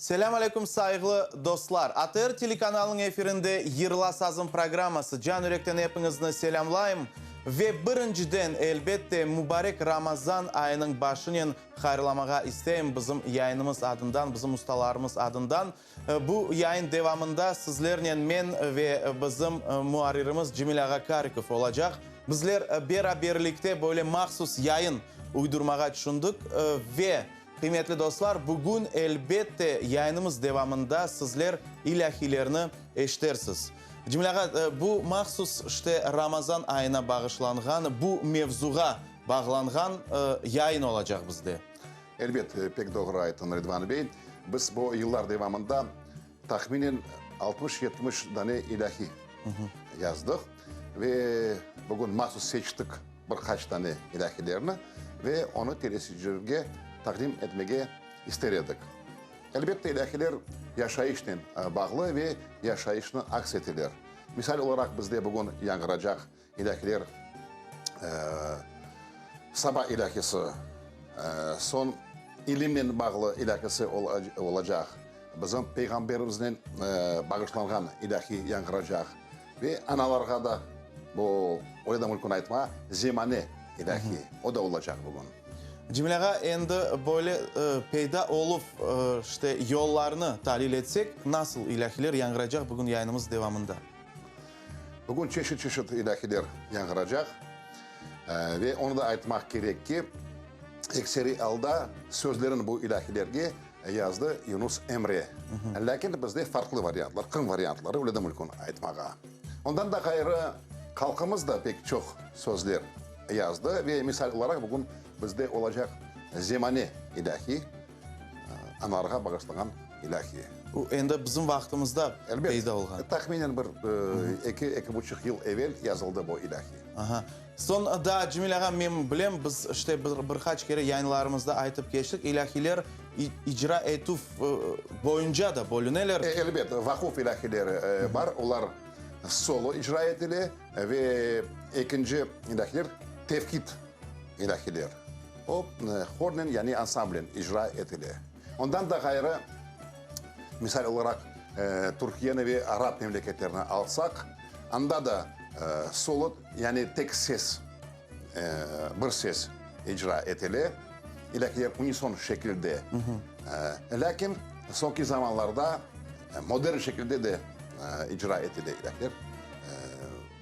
Selamun aleyküm saygılı dostlar. ATR telekanalının efirinde Yırla Sazın programması. Can yürekten hepinizni selamlayım. Ve birinciden elbette mübarek Ramazan ayının başını hayırlamağa isteyim bizim yayınımız adından, bizim ustalarımız adından. Bu yayın devamında sizlerle men ve bizim muharirimiz Cemil Ağa Karikov olacak. Bizler beraberlikte böyle mahsus yayın uydurmağa düşündük ve kıymetli dostlar, bugün elbette yayınımız devamında sizler ilahilerini eşitersiniz. Cemil Ağa, bu mahsus işte Ramazan ayına bağışlanğan, bu mevzuğa bağlanğan yayın olacak bizde. Elbette pek doğru aytın Rıdvan Bey. Biz bu yıllar devamında tahminen 60-70 tane ilahi yazdık. Ve bugün mahsus seçtik birkaç tane ilahilerini ve onu telesizcilerine takdim etmeye istedik. Elbette ilahiler yaşayışla bağlı ve yaşayışını aksetilir. Misal olarak bizde bugün yankıracak ilahiler sabah ilahisi, son ilimle bağlı ilahisi olacak. Bizim peygamberimizden bağışlanan ilahi yankıracak. Ve analarga da bu orada mülkün aytma zemane ilahi o da olacak bugün. Cemil Ağa, endi böyle peyda olup işte yollarını tahlil etsek nasıl ilahiler yankıracak bugün yayınımız devamında? Bugün çeşit ilahiler yankıracak ve onu da aytmak gerek ki ekseri alda sözlerin bu ilahilerge yazdı Yunus Emre. Lakin bizde farklı varyantlar, kın varyantları öyle de mülkün aytmağa. Ondan da gayrı halkımız da pek çok sözler yazdı ve misal olarak bugün bizde olacak zemane ilahi, analarga bağışlanan ilahi. Bu endi bizim vaktimizde peyda olgan. Tahminen bir 2-2,5 yıl evvel yazıldı bu ilahi. Aha. Son da Cemil Ağa, men bilem biz işte birkaç kere yayınlarımızda aytıp geçtik. İlahiler icra etuf boyunca da bölüneler. Elbette vakıf ilahileri var. Onlar solo icra edili ve ikinci ilahiler tevkit ilahiler. O hornen yani ansamblen icra edili. Ondan da gayrı misal olarak Türkiye'ni ve Arap memleketlerini alsak, anda da solo yani tek ses, bir ses icra edili. İlahiler unison şekilde. Lakin sonki zamanlarda modern şekilde de icra edili ilahiler.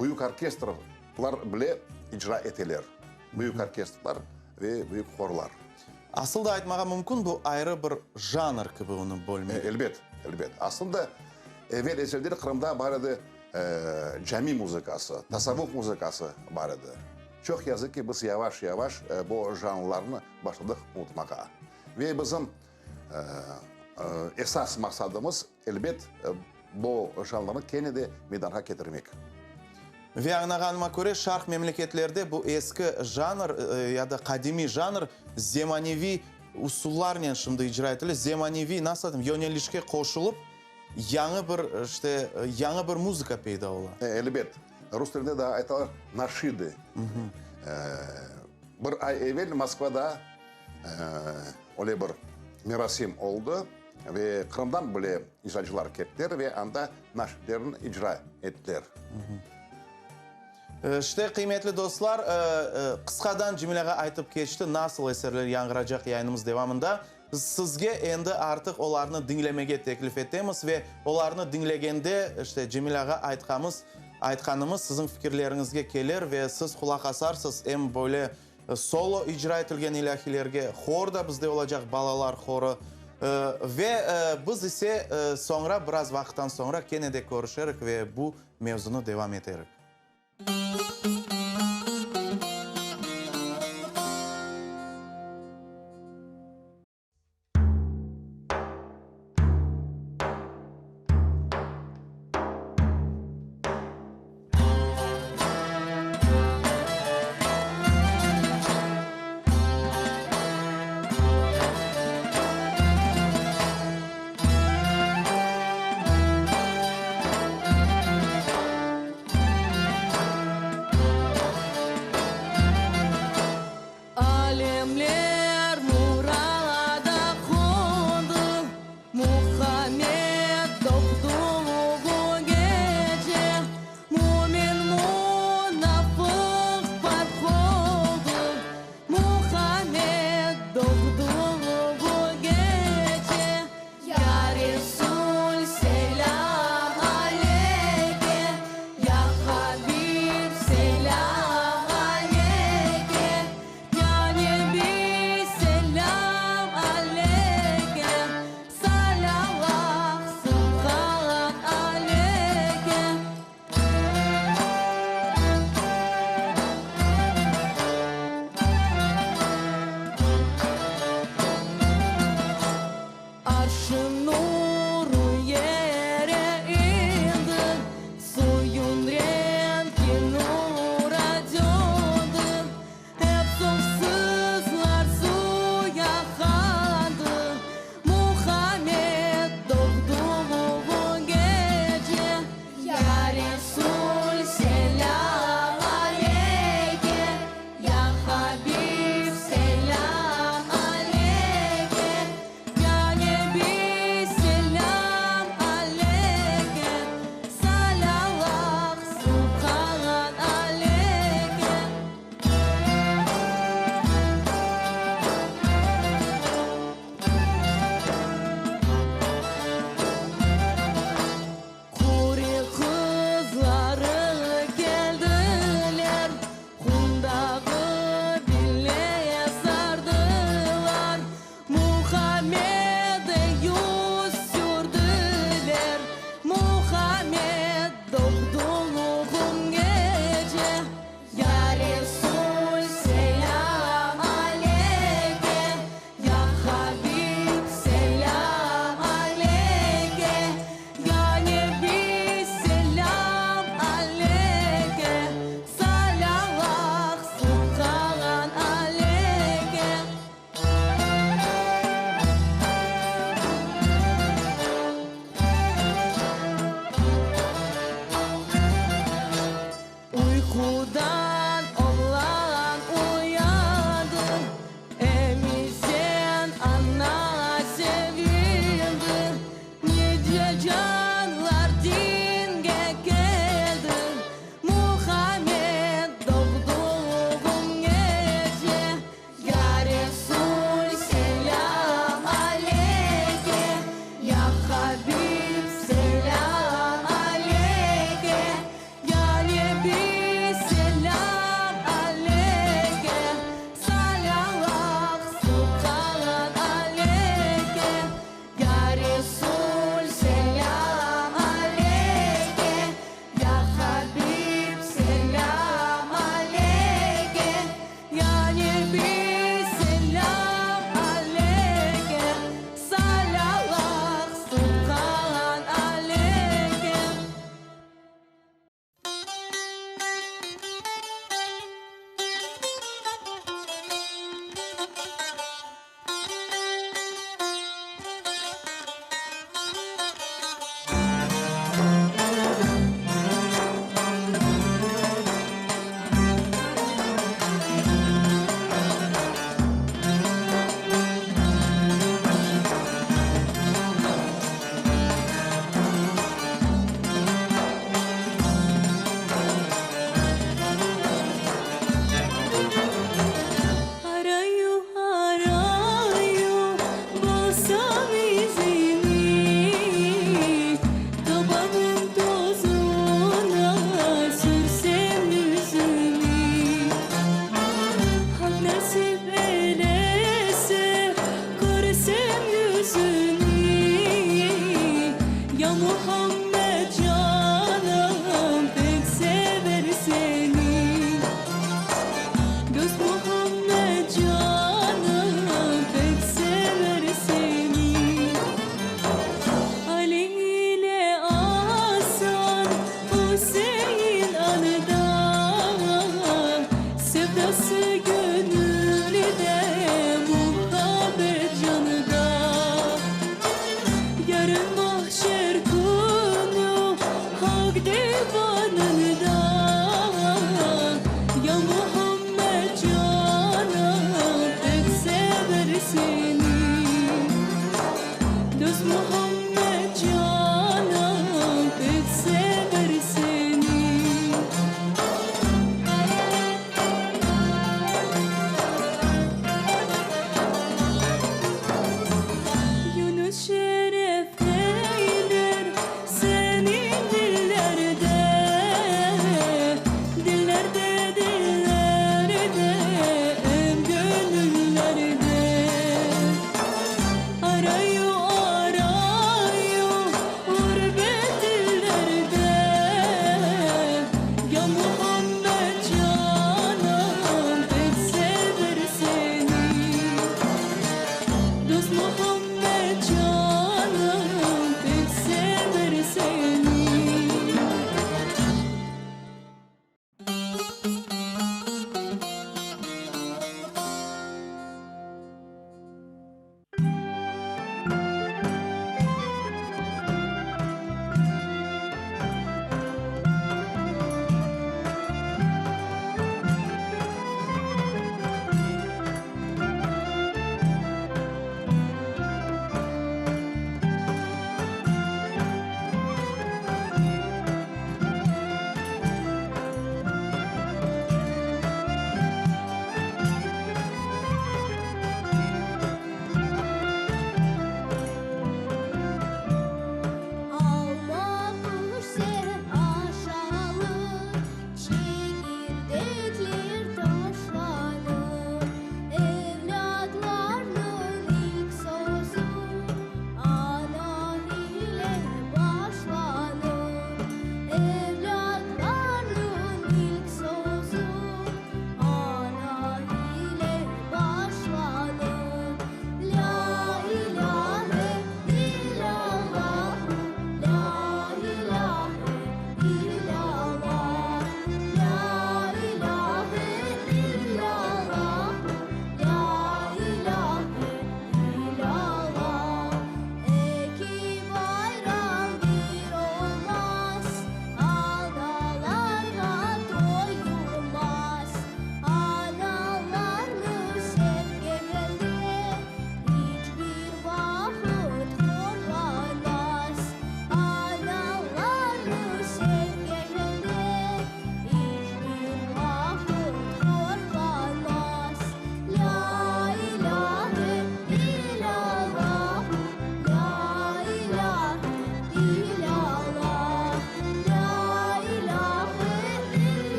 Büyük orkestrlar bile icra edilir. Büyük orkestrlar ve büyük horlar. Asıl da aytmağa mümkün bu ayrı bir janr gibi onu bölmeyi. Elbet. Aslında evvel ezelleri Kırım'da vardı cami muzikası, tasavvuf muzikası vardı. Çok yazık ki biz yavaş bu janrlarını başladık unutmaya. Ve bizim esas maksadımız elbet bu janrlarını kendine meydana getirmek. Ve anlağanıma göre şark memleketlerde bu eski janr ya da kadimi janr zemanevi usullarla şimdi icra edilir. Zemanevi nasıl diyeyim yönelişke koşulup yanı bir müzika peyda olan. Elbet. Rus dilinde daha aytalar naşidi. Bir ay evvel Moskva'da öyle bir merasim oldu ve Kırım'dan bile icracılar gittiler ve anda naşidlerini icra ettiler. İşte kıymetli dostlar, kıskadan Cemil Ağa aytıp geçti nasıl eserler yankıracak yayınımız devamında. Sizge endi artık onlarını dinlemeye teklif ettiğimiz ve onlarını dinlegende işte Cemil Ağa aytkanımız sizin fikirlerinizge gelir ve siz kulak asarsınız. Hem böyle solo icra etilgen ilahilerge hor da bizde olacak balalar horu. Ve biz ise sonra biraz vakitten sonra gene de görüşerek ve bu mevzunu devam ederek. Muhammed canım pek sever seni. Göz Muhammed canım pek sever seni. Ali ile Hasan Hüseyin anıdan, sevdası gönülde muhabbet canıda. Yarın mahşer kılacak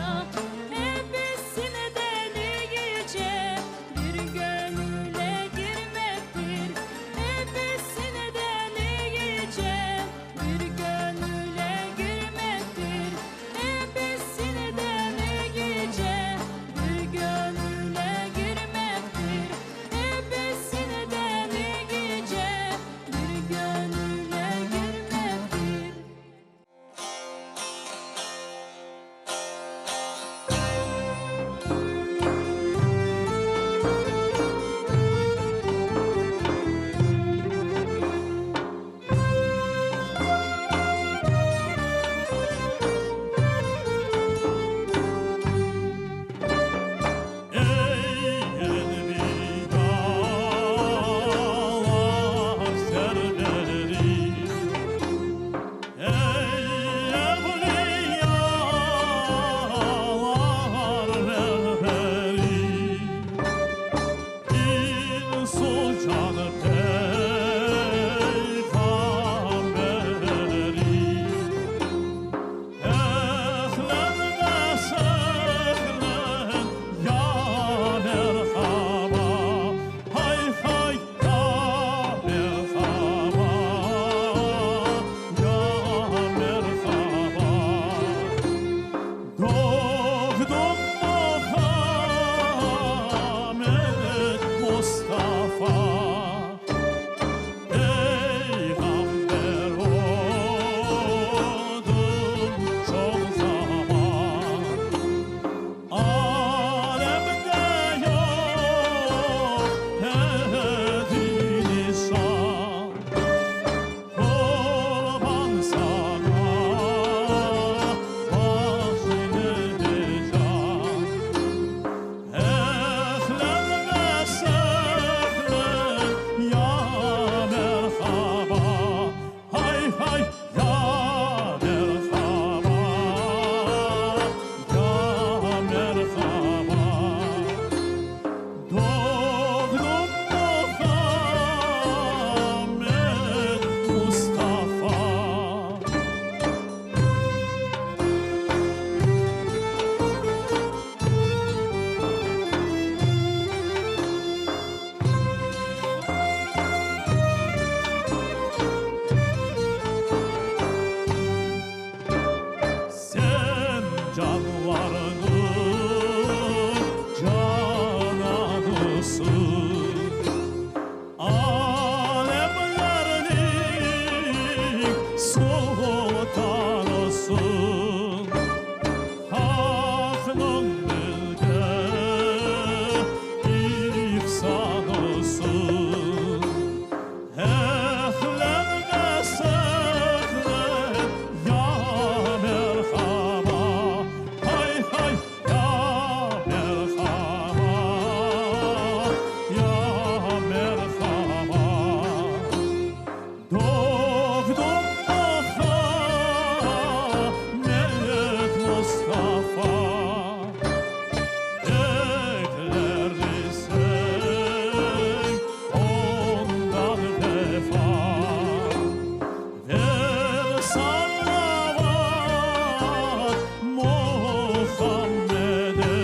dünya hepsine delice bir gönüle girmektir. Hepsine delice bir gönüle girmektir. Hepsine delice bir gönüle girmektir. Hepsine delice bir gönüle girmektir. Sen canlarının cananısın, alemlerinin sultanısın. Aklın dilde ihsanısın. Ehlenme sehlen ya merhaba, hay hay ya merhaba, ya merhaba. Doğdun Muhammed Mustafa, eklerdi sen ondan vefa. Ver salavat Muhammed'e,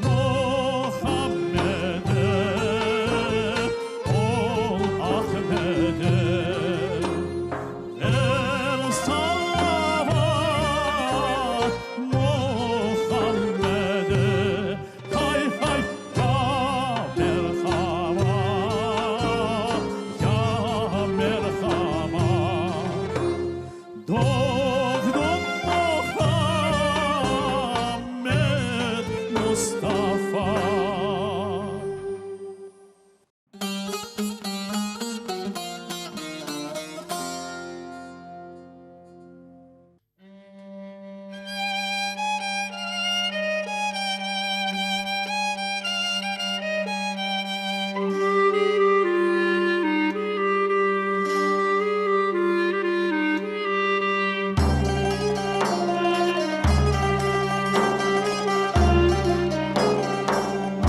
Muhammed'e, ol Ahmet'e. Ver salavat Muhammed'e, hay hay ya merhaba, ya merhaba. Doğdun Muhammed Mustafa.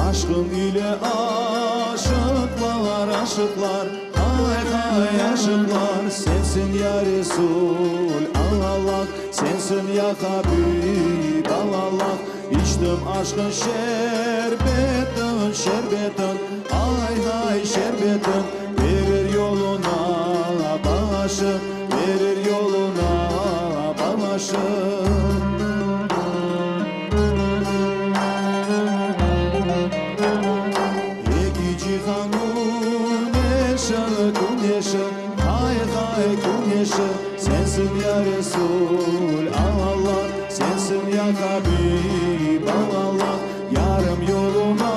Aşkım ile aşıklar, aşıklar, hay hay aşıklar sensin ya Resul Allah sensin ya Habib Allah içtim aşkın şerbetin ay hay şerbetin verir yoluna başı verir yoluna başı güneşi, hay hay güneşi sensin ya Resul Allah sensin ya Habib Allah yarım yoluna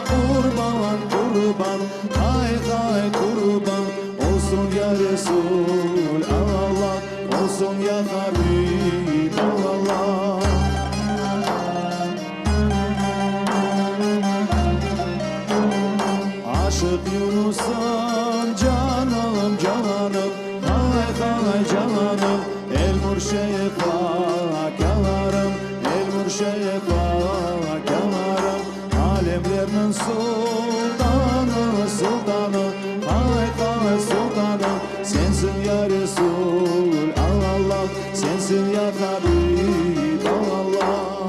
kurban hay hay kurban olsun ya Resul Allah olsun ya Habib Allah Aşık Yunus'um canım hay hay canım el murşefa kalarım el murşefa kalarım alemlerin sultanı hay hay sultanı sensin ya Resul Allah sensin ya Habib Allah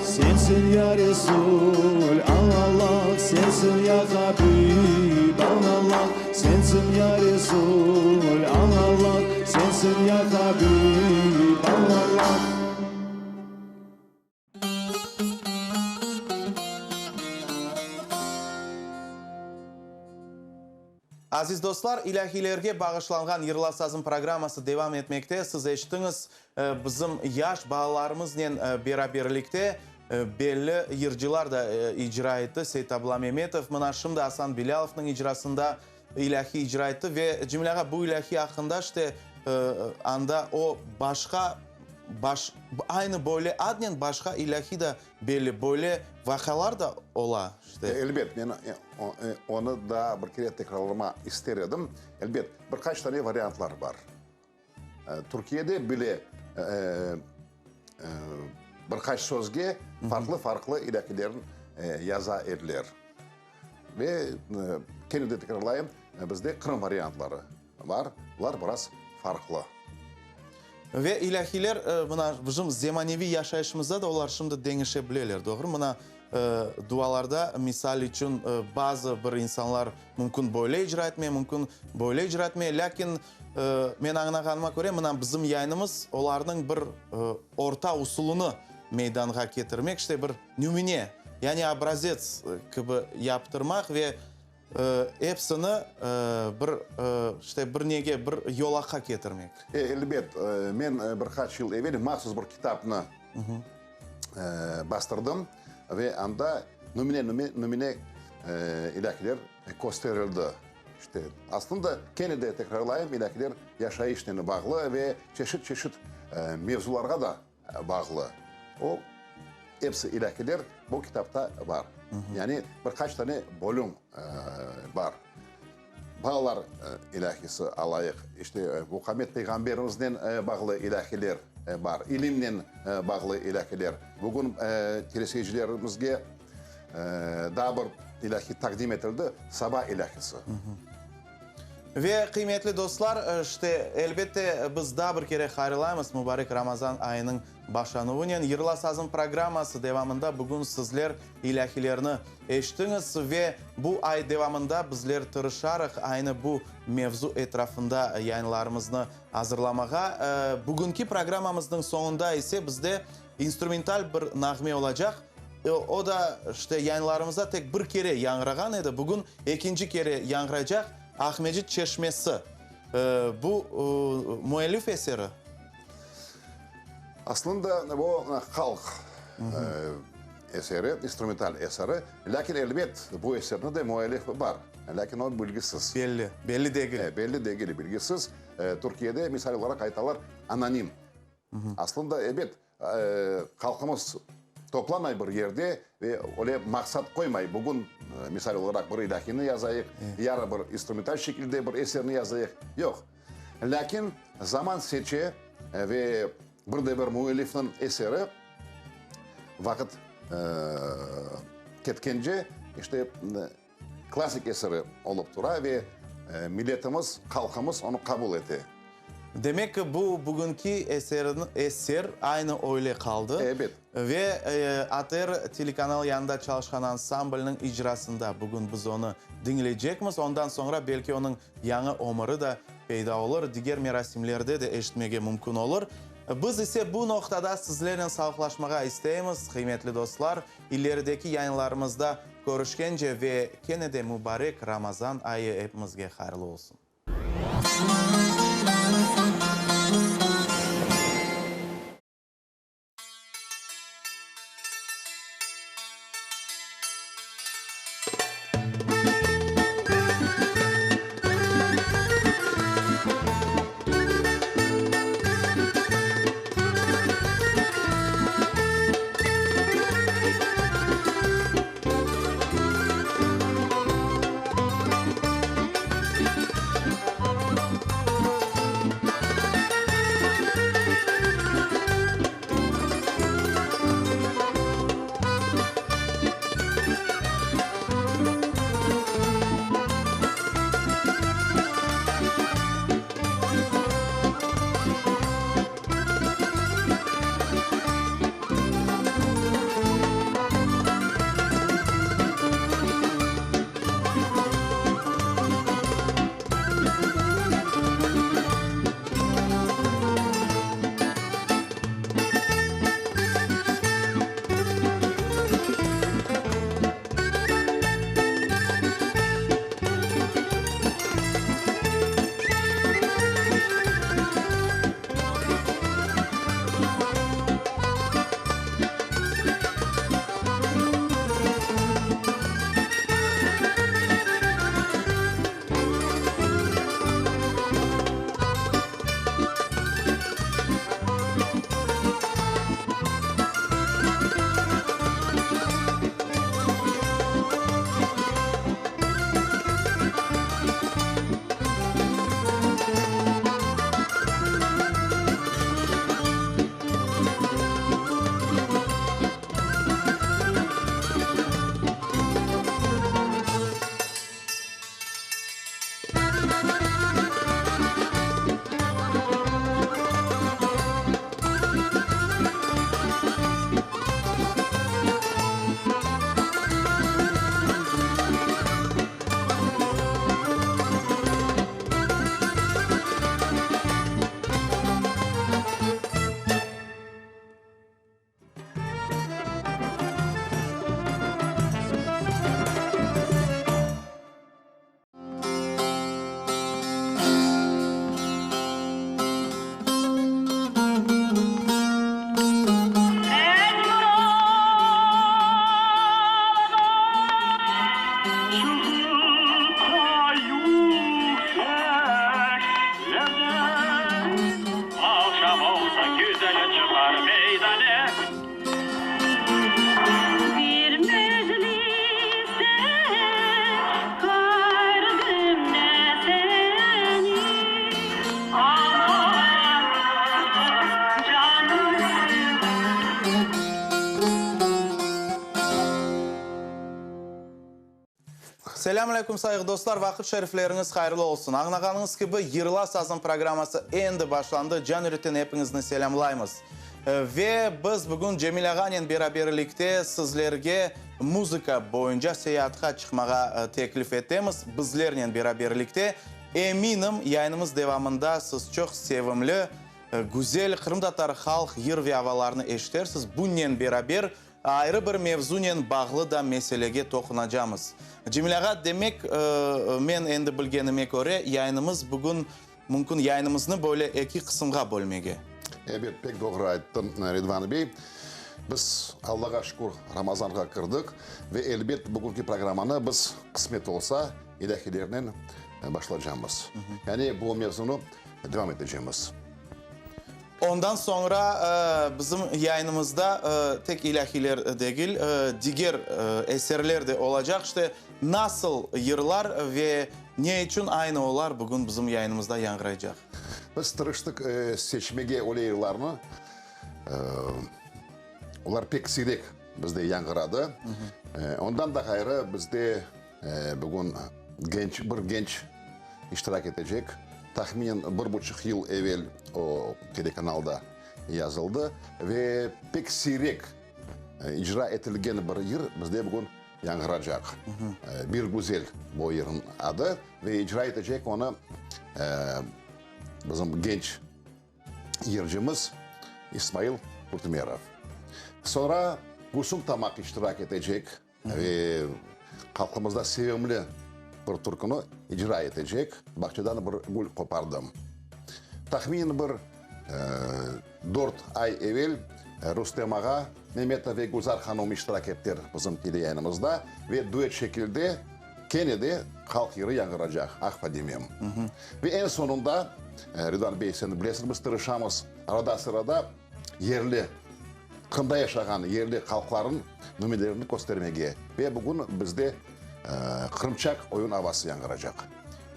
sensin ya Resul Allah sensin ya Habib Allah sensin ya Resul Allah sensin ya Habib Allah Aziz dostlar, ilahilerge bağışlangan Yırla Sazın programması devam etmekte. Siz eşitiniz bizim yaş bağlarımızla beraberlikte belli yırcılar da icra etti. Seyit Abla Mehmetov, mına şimdi Hasan Bilalov'nın icrasında ilahi icra etti ve cümlege bu ilahi hakkında işte anda o aynı böyle adnen başka ilahi da belli böyle vakalar da ola işte. Elbet ben onu da bir kere tekrarlama isterim. Elbet birkaç tane varyantlar var. Türkiye'de bile birkaç sözge farklı ilahilerin yaza edilir. Ve kendi de tekrarlayayım, bizde Kırım varyantları var. Bunlar biraz farklı. Ve ilahiler bizim zemanevi yaşayışımızda da onlar şimdi değişebilirler, doğru mu? Dualarda misal için bazı bir insanlar mümkün böyle icra etmeye, mümkün böyle icra etmeye. Lakin men anlaganyma göre bizim yayınımız onların bir orta usulunu meydana getirmek, işte bir nümune, yani obrazец gibi yaptırmak ve hepsini bir nege bir yola getirmek. Elbet men birkaç yıl evvel mahsus bir kitapını bastırdım ve anda nümune ilahiler gösterildi. İşte aslında kendi de tekrarlayayım, ilahiler yaşayışına bağlı ve çeşit mevzulara da bağlı. O hepsi ilahiler bu kitapta var. Yani birkaç tane bölüm var. Bağlar ilahisi alayık. İşte Muhammed Peygamberimizden bağlı ilahiler var. İlimle bağlı ilahiler. Bugün teleseyircilerimizge daha bir ilahi takdim edildi. Sabah ilahisi. Ve kıymetli dostlar, işte elbette biz daha bir kere hayırlayımız mübarek Ramazan ayının başlanıvının Yırla Sazın programması devamında bugün sizler ilahilerini eşittiniz ve bu ay devamında bizler tırışarıq aynı bu mevzu etrafında yayınlarımızı hazırlamağa. Bugünkü programımızın sonunda ise bizde instrumental bir nağme olacak. O da işte yayınlarımızda tek bir kere yangragan idi. Bugün ikinci kere yangrayacak. Ahmecit Çeşmesi. Bu müellif eseri. Aslında bu halk eseri, instrumental eseri. Lakin elbet bu eserinde de müellif var. Lakin o bilgisiz. Belli değil. Belli değil, bilgisiz. Türkiye'de misal olarak aytalar anonim. Aslında elbet halkımız toplanmay bir yerde ve öyle maksat koymay. Bugün misal olarak bir ilahini yazayık, yarın bir instrumental şekilde bir eserini yazayık. Yok. Lakin zaman seçe ve bir müellifin eseri vakit ketkence işte klasik eseri olup dura ve milletimiz, halkımız onu kabul etti. Demek ki bu bugünkü eser aynı öyle kaldı. Evet. Ve ATR telekanal yanında çalışan ansamblının icrasında bugün biz onu dinleyecekmiz. Ondan sonra belki onun yanı ömrü de peyda olur. Diğer merasimlerde de eşitmege mümkün olur. Biz ise bu noktada sizlerle sağlıklaşmaya isteyimiz, kıymetli dostlar. İlerideki yayınlarımızda görüşkence ve gene de mübarek Ramazan ayı hepimizge hayırlı olsun. Akşam olsa güzel çıkar meydana. Bir mecliste kardım ne seni aman canım. Selamünaleyküm sayılı dostlar, vakit şerifleriniz hayırlı olsun. Anlağanınız gibi Yırla Sazın programması endi başlandı. Can üreten hepinizni selamlayımız. Ve biz bugün Cemil Ağa'nın beraberlikte sizlerge muzika boyunca seyahatga çıkmağa teklif etimiz. Bizlerle beraberlikte eminim yayınımız devamında siz çok sevimli, güzel Kırım Tatar halk yır ve havalarını eşitersiniz. Bununla beraber ayrı bir mevzuyla bağlı da meselege tokunacağımız. Cemil Ağa, demek men endi bilgenime göre yayınımız bugün mümkün yayınımızını böyle iki kısımga bölmege. Evet, pek doğru ayttın Redvan Bey. Biz Allah'a şükür Ramazan'a kırdık ve elbet bugünkü programını biz kısmet olsa ilahilerden başlayacağımız. Yani bu mevzunu devam edeceğimiz. Ondan sonra bizim yayınımızda tek ilahiler değil, diğer eserler de olacak. İşte nasıl yırlar ve ne için aynı olar bugün bizim yayınımızda yankıracak. Biz tırıştık seçmege olay yıllarını. Onlar pek sirek bizde yangıradı. Ondan da gayrı bizde bugün bir genç iştirak edecek. Tahminen 1,5 yıl evvel o telekanalda yazıldı ve pek sirek icra etilgen bir yer bizde bugün yangıracak. Bir güzel bu yerin adı ve icra edecek onu bizim genç yercimiz İsmail Kurtmerov. Sonra Gülsüm Tamak iştirak edecek ve halkımızda sevimli bir türkünü icra edecek. Bahçeden bir gül kopardım. Tahminen bir 4 ay evvel Rüstem Ağa, Mehmet ve Gülzar Hanım iştirak ettiler bizim teleyayınımızda ve düet şekilde Kenne'de halk yeri yangıracak, Akfadimim. Ve en sonunda Rıdvan Bey sen bilesiniz biz tırışamız arada sırada yerli, Kırım'da yaşayan yerli halkların numelerini göstermeye ve bugün bizde Kırımçak oyun havası yangıracak.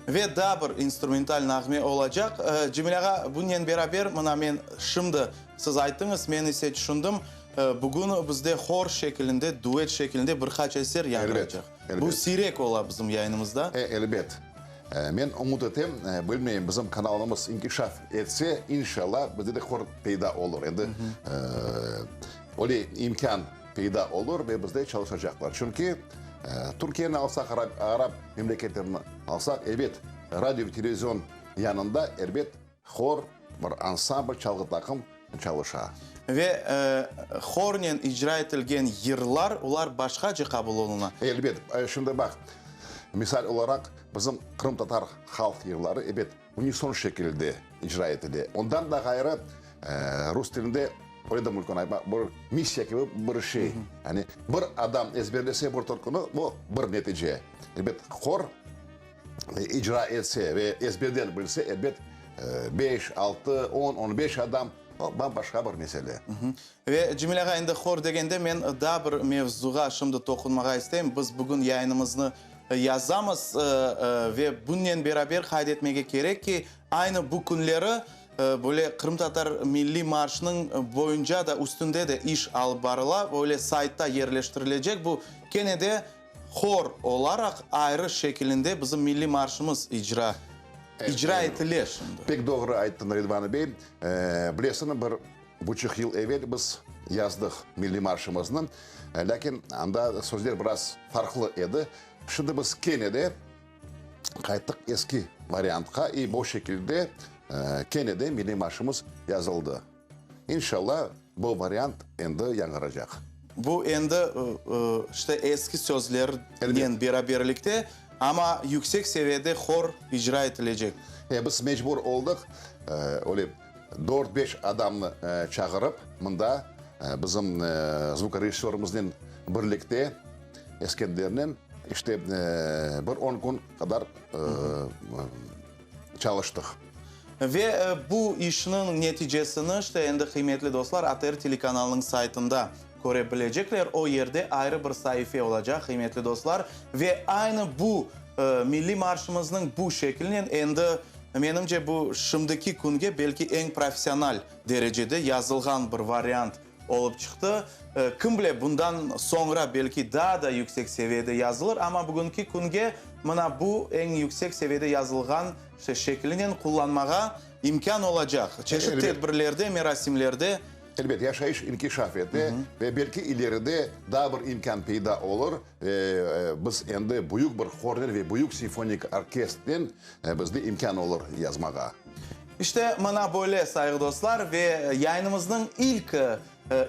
Ve daha bir instrumental nağme olacak. Cemilaga bununla beraber bana men şimdi siz ayttınız, men ise düşündüm. Bugün bizde hor şeklinde, duet şeklinde birkaç eser yangıracak. Bu sirek ola bizim yayınımızda. Elbet. Men umut etem, bilmeyim bizim kanalımız inkişaf etse inşallah bizde de hor peyda olur. Endi öyle imkan peyda olur ve bizde çalışacaklar. Çünkü Türkiye'ni alsak, Arap memleketlerini alsak, elbet radyo ve televizyon yanında elbet hor bir ansambl çalgı takım çalışa. Ve hornen icra etilgen yırlar, ular başkaca kabul oluna. Elbet. Şimdi bak, misal olarak bizim Kırım Tatar halk yırları elbet unison şekilde icra edildi. Ondan da gayrı Rus dilinde öyle de mümkün bir misya gibi bir şey. Yani bir adam ezberlese bir türkünü bu bir netice. Elbet hor icra etse ve ezberden bilse elbet 5, 6, 10, 15 adam o bambaşka bir mesele. Ve Cemilaga endi hor degende ben daha bir mevzuga şimdi dokunmaga isteyim. Biz bugün yayınımızı yazamız ve bununla beraber kaydetmeye gerek ki aynı bu günleri böyle Kırım Tatar Milli Marşı'nın boyunca da üstünde de iş alıp barıla böyle saytta yerleştirilecek. Bu gene de hor olarak ayrı şeklinde bizim Milli Marşımız icra edilir şimdi. Pek doğru ayttın Rıdvan Bey. Bilesiniz 1,5 yıl evvel biz yazdık Milli Marşımızı. Lakin anda sözler biraz farklı idi. Şimdi biz Kenne'de kayıttık eski varyantka. Bu şekilde Kenne'de Milli Marşımız yazıldı. İnşallah bu varyant endi yangıracak. Bu endi işte eski sözlerle beraberlikte ama yüksek seviyede hor icra edilecek. Biz mecbur olduk. Öyle 4-5 adamı çağırıp bunda bizim zvuk rejissörümüzün birlikte Eskender'in işte bir 10 gün kadar çalıştık. Ve bu işinin neticesini işte endi kıymetli dostlar ATR telekanalının saytında görebilecekler. O yerde ayrı bir sayfa olacak kıymetli dostlar. Ve aynı bu Milli Marşımızın bu şeklinin endi menimce bu şimdiki günge belki en profesyonel derecede yazılgan bir varyant olup çıktı. Kim bile bundan sonra belki daha da yüksek seviyede yazılır ama bugünkü günge mana bu en yüksek seviyede yazılgan işte şeklinin kullanmağa imkan olacak. Çeşitli tedbirlerde, merasimlerde elbette yaşayış inkişaf etti ve belki ileride daha bir imkan peyda olur. Biz endi büyük bir horner ve büyük simfonik orkestrden bizde imkan olur yazmağa. İşte mana böyle saygı dostlar ve yayınımızın ilk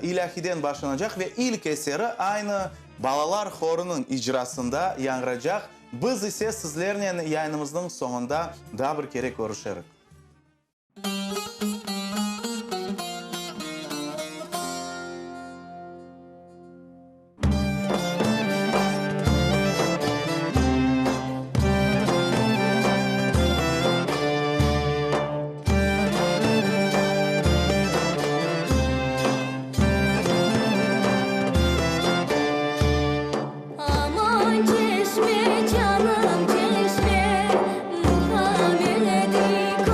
ilahiden başlanacak ve ilk eseri aynı Balalar Xoru'nun icrasında yangıracak. Biz ise sizlerle yayınımızın sonunda daha bir kere görüşürüz. Aman çeşme canım çeşme, muhabbeti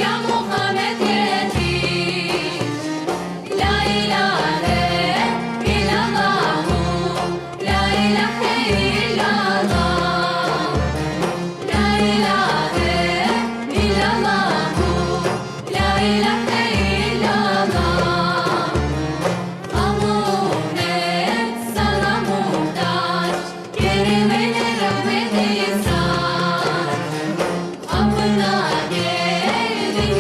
ya Muhammed yetiş. La ilahe illallah, la ilahe illallah, la ilahe illallah, la ilahe illallah. Amunet sana muhtaç, kerimene rahmet ihsan. Kapına geldin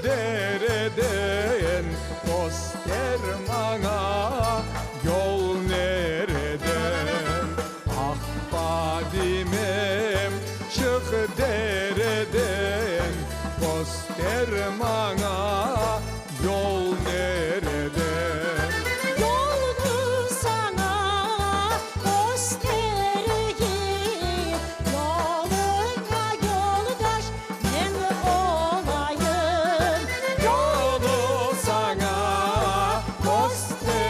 dereden göster bana yol nereden Ah Fadimem çık dereden göster bana yol nereden Yolunu sana göstereyim Yoluna yoldaş ben olayım Yolu sana göstereyim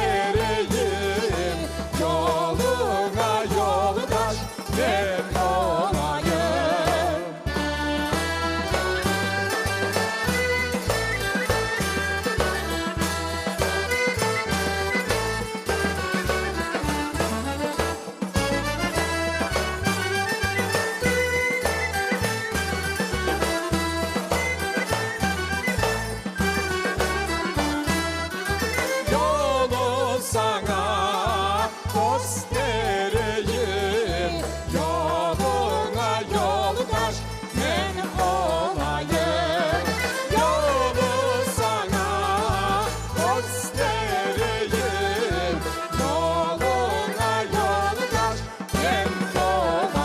Yoluna yoldaş ben olayım Yolu sana göstereyim Yoluna yoldaş ben olayım Yolu sana göstereyim Yoluna yoldaş ben olayım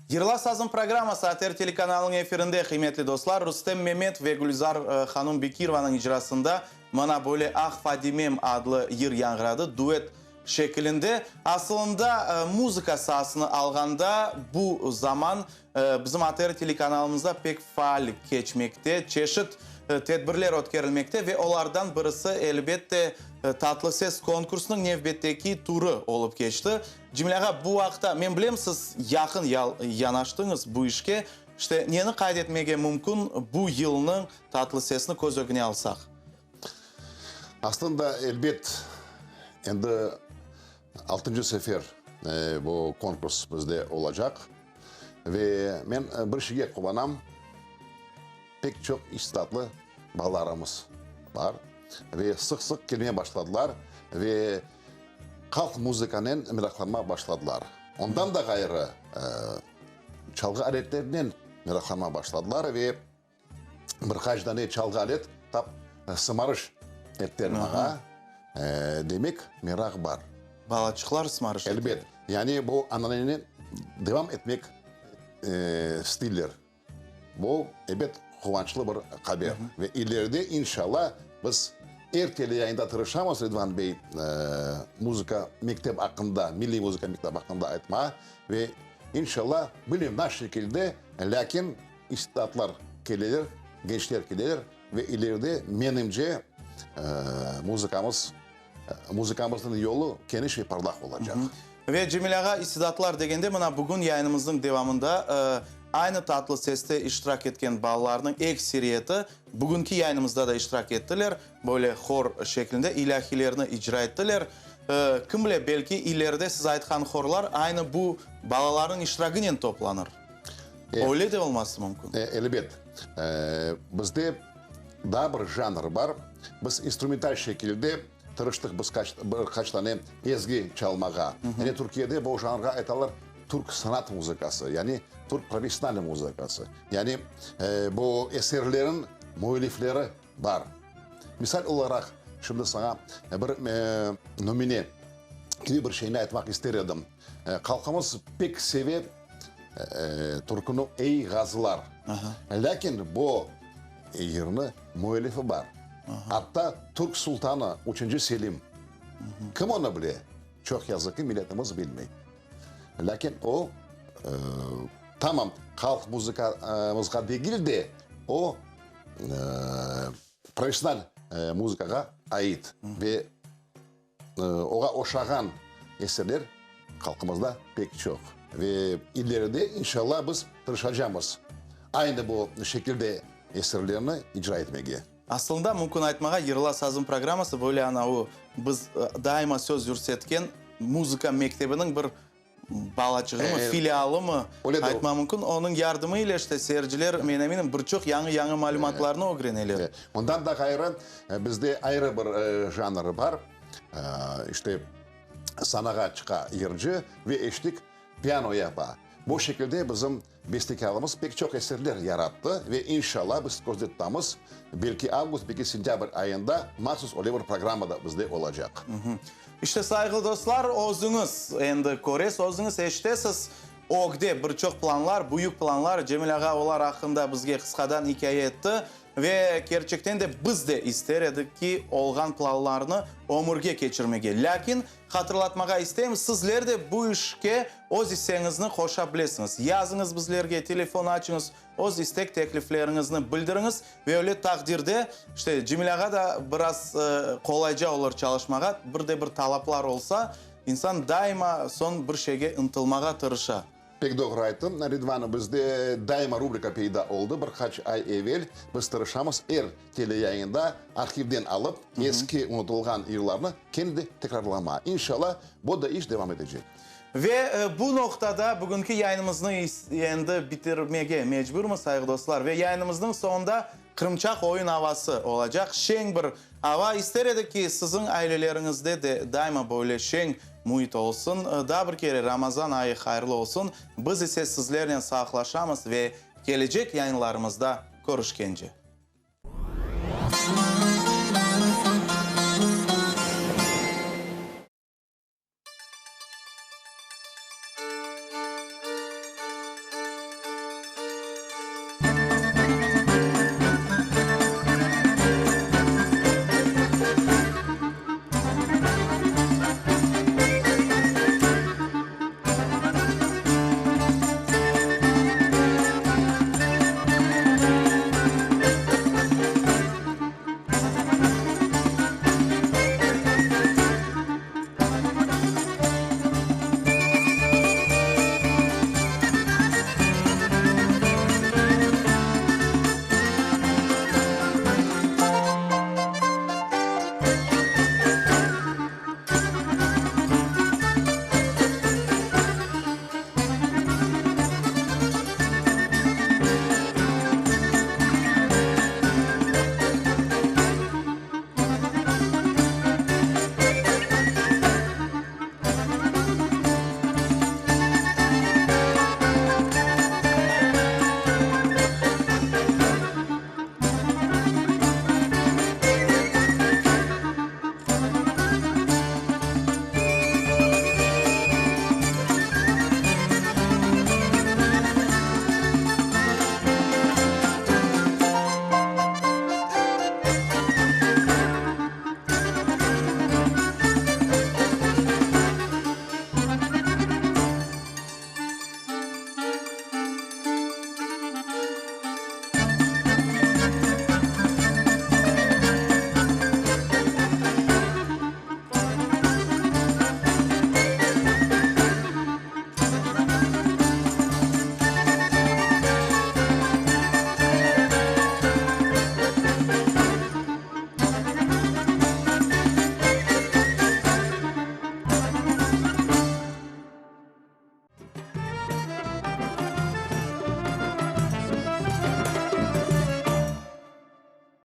Yırla Sazın programması Ater telekanalının efirinde kıymetli dostlar. Rustem Mehmet ve Gülzar Hanım Bekirovan'ın icrasında Mana Böyle Ah Fadimem adlı yır yangıradı. Duet şeklinde. Aslında muzika sahasını alganda bu zaman bizim Ater telekanalımızda pek faal geçmekte. Çeşit tedbirler ötkerilmekte ve onlardan birisi elbette Tatlı Ses konkursunun nevbetteki turu olup geçti. Cimilaga bu vaqtda men bilem siz yakın yanaştınız bu işke. İşte neni kaydetmege mümkün bu yılının Tatlı Sesini koz önüne alsak? Aslında elbet endi 6. sefer bu konkurs bizde olacak. Ve men bir şeyge kubanam. Pek çok istatlı balalarımız var. Ve sık sık gelmeye başladılar. Ve halk müzikanın meraklanmaya başladılar. Ondan da gayrı çalgı aletlerinden meraklanmaya başladılar. Ve birkaç tane çalgı alet tap sımarış ettiler bana. Demek merak var. Balaçıklar ısmarış. Elbet. Yani bu annenin devam etmek stiller. Bu elbet kıvançlı bir haber. Ve ileride inşallah biz erteli yayında tırışamaz Rıdvan Bey müzika mektep hakkında, milli müzika mektep hakkında aytma ve inşallah bilimden şekilde lakin istatlar gelir, gençler gelir ve ileride menimce müzikamızın yolu geniş ve parlak olacak. Ve Cemilaga istidatlar degende mana bugün yayınımızın devamında aynı Tatlı Ses'te iştirak etken balalarının ekseriyeti bugünkü yayınımızda da iştirak ettiler. Böyle hor şeklinde ilahilerini icra ettiler. Kim bile belki ileride siz aytkan horlar aynı bu balaların iştirakıyla toplanır. Öyle de olması mümkün. Elbet. Bizde daha bir janr var. Biz instrumental şekilde tırıştık biz birkaç tane ezgi çalmağa. Yani Türkiye'de bu janra aytalar Türk sanat müzikası. Yani Türk profesyonel müzikası. Yani bu eserlerin müellifleri var. Misal olarak şimdi sana bir nomine gibi bir şeyini aytmak isterdim. Halkımız pek sevip Türk'ün ey gazılar. Lakin bu yerini müellifi var. Hatta Türk Sultanı 3. Selim. Kim onu bile? Çok yazık ki milletimiz bilmiyor. Lakin o tamam halk müzika değil de o profesyonel müzikaya ait ve oğa oşağan eserler halkımızda pek çok. Ve ileride inşallah biz tırışacağımız aynı bu şekilde eserlerini icra etmeye. Aslında mümkün aytmağa Yırla Sazın programması böyle ana biz daima söz yürsetken müzika mektebinin bir balacığı mı, filialı mı aytma mümkün. Onun yardımıyla işte seyirciler men eminim birçok yangi malumatlarını öğrenirler. Ondan da gayrı bizde ayrı bir janr var. İşte sanağa çıka yırcı ve eşlik piyano yapa. Bu şekilde bizim bestekarımız pek çok eserler yarattı ve inşallah biz gözettiğimiz belki Ağustos, belki Sentyabr ayında mahsus Oliver programı da bizde olacak. İşte saygılı dostlar, özünüz endi kores, özünüz eşitesiz. Ogde bir çok planlar, büyük planlar Cemil Ağa olar hakkında bizge kıskadan hikaye etti. Ve gerçekten de biz de ister edik ki olgan planlarını omurge geçirmege. Lakin hatırlatmaga isteyim, sizler de bu işke öz isteğinizni koşa bilesiniz. Yazınız bizlerge, telefon açınız, öz istek tekliflerinizni bildiriniz ve öyle takdirde işte Cemil Ağa da biraz kolayca olur çalışmaga. Bir de bir talaplar olsa insan daima son bir şeyge ıntılmaga tırışa. Pek doğru aytın. Ridvan, bizde daima rubrika peyda oldu. Birkaç ay evvel biz tırışamız tele yayında arşivden alıp eski unutulgan yıllarını kendi tekrarlama. İnşallah bu da iş devam edecek. Ve bu noktada bugünkü yayınımızı endi bitirmeye mecburuz saygılı dostlar. Ve yayınımızın sonunda Kırımçak oyun havası olacak. Şen bir hava ister edik ki sizin ailelerinizde de daima böyle şen muhit olsun. Daha bir kere Ramazan ayı hayırlı olsun. Biz ise sizlerle sağlaşamız ve gelecek yayınlarımızda görüşkence.